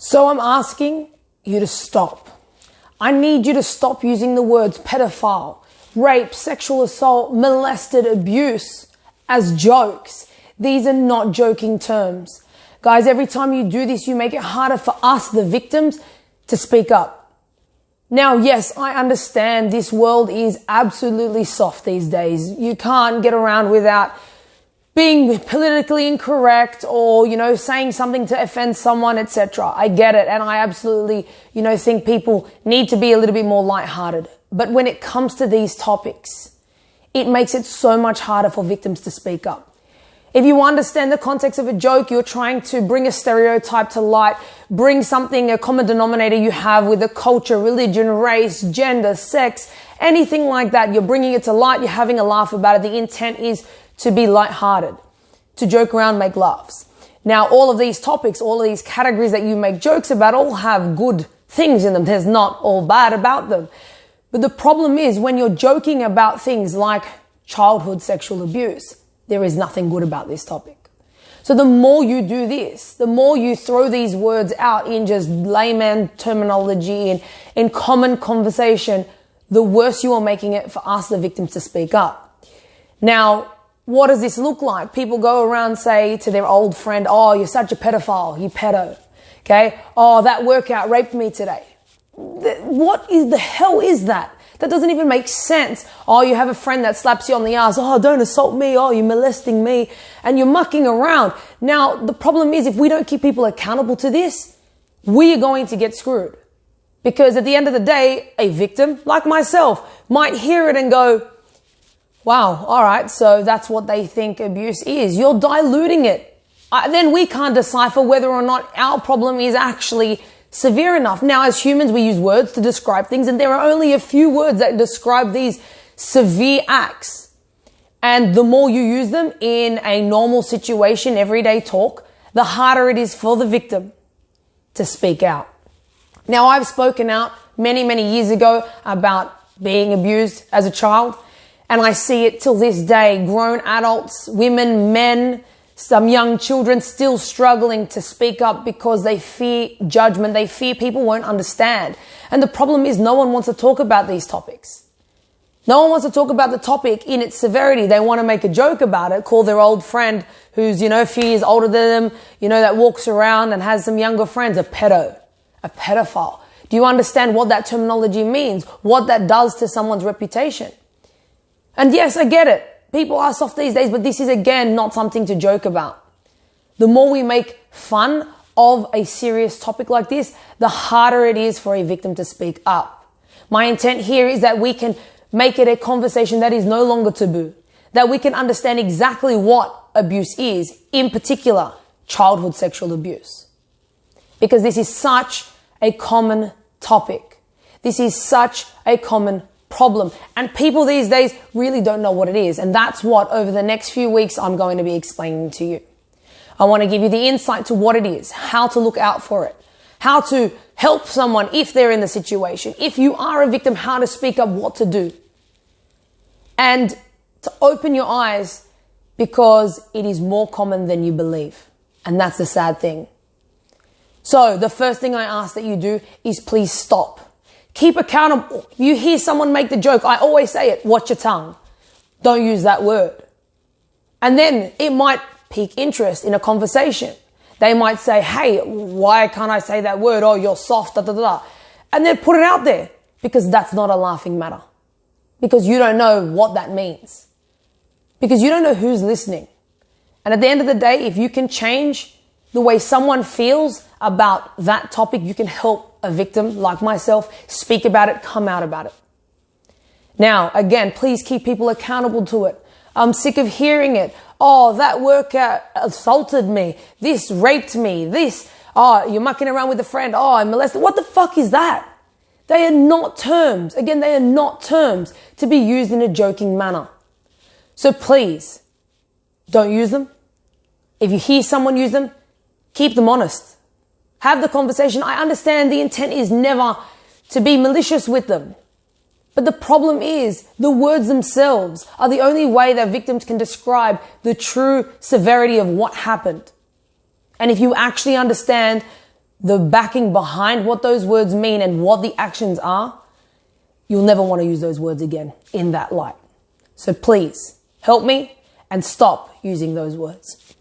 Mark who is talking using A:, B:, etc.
A: So I'm asking you to stop. I need you to stop using the words pedophile, rape, sexual assault, molested, abuse as jokes. These are not joking terms. Guys, every time you do this, you make it harder for us, the victims, to speak up. Now, yes, I understand this world is absolutely soft these days. You can't get around without being politically incorrect or, saying something to offend someone, etc. I get it. And I absolutely, think people need to be a little bit more lighthearted. But when it comes to these topics, it makes it so much harder for victims to speak up. If you understand the context of a joke, you're trying to bring a stereotype to light, bring something, a common denominator you have with a culture, religion, race, gender, sex, anything like that. You're bringing it to light. You're having a laugh about it. The intent is to be lighthearted, to joke around, make laughs. Now, all of these topics, all of these categories that you make jokes about all have good things in them. There's not all bad about them. But the problem is when you're joking about things like childhood sexual abuse, there is nothing good about this topic. So the more you do this, the more you throw these words out in just layman terminology and in common conversation, the worse you are making it for us, the victims, to speak up. Now, what does this look like? People go around, say to their old friend, "Oh, you're such a pedophile, you pedo." Okay? "Oh, that workout raped me today." What is the hell is that? That doesn't even make sense. "Oh, you have a friend that slaps you on the ass. Oh, don't assault me. Oh, you're molesting me." And you're mucking around. Now, the problem is if we don't keep people accountable to this, we are going to get screwed. Because at the end of the day, a victim like myself might hear it and go, "Wow, all right, so that's what they think abuse is." You're diluting it. Then we can't decipher whether or not our problem is actually severe enough. Now, as humans, we use words to describe things, and there are only a few words that describe these severe acts. And the more you use them in a normal situation, everyday talk, the harder it is for the victim to speak out. Now, I've spoken out many, many years ago about being abused as a child, and I see it till this day. Grown adults, women, men, some young children still struggling to speak up because they fear judgment. They fear people won't understand. And the problem is no one wants to talk about these topics. No one wants to talk about the topic in its severity. They want to make a joke about it, call their old friend who's, a few years older than them, that walks around and has some younger friends, a pedophile. Do you understand what that terminology means? What that does to someone's reputation? And yes, I get it. People are soft these days, but this is, again, not something to joke about. The more we make fun of a serious topic like this, the harder it is for a victim to speak up. My intent here is that we can make it a conversation that is no longer taboo, that we can understand exactly what abuse is, in particular, childhood sexual abuse. Because this is such a common topic. This is such a common problem. And people these days really don't know what it is. And that's what over the next few weeks I'm going to be explaining to you. I want to give you the insight to what it is, how to look out for it, how to help someone if they're in the situation. If you are a victim, how to speak up, what to do. And to open your eyes because it is more common than you believe. And that's the sad thing. So the first thing I ask that you do is please stop. Keep accountable. You hear someone make the joke. I always say it. Watch your tongue. Don't use that word. And then it might pique interest in a conversation. They might say, "Hey, why can't I say that word? Oh, you're soft, da, da, da, da." And then put it out there because that's not a laughing matter. Because you don't know what that means. Because you don't know who's listening. And at the end of the day, if you can change the way someone feels about that topic, you can help a victim like myself speak about it, come out about it. Now, again, please keep people accountable to it. I'm sick of hearing it. "Oh, that worker assaulted me. This raped me. Oh, you're mucking around with a friend. Oh, I molested." What the fuck is that? They are not terms. Again, they are not terms to be used in a joking manner. So please, don't use them. If you hear someone use them, keep them honest. Have the conversation. I understand the intent is never to be malicious with them. But the problem is the words themselves are the only way that victims can describe the true severity of what happened. And if you actually understand the backing behind what those words mean and what the actions are, you'll never want to use those words again in that light. So please help me and stop using those words.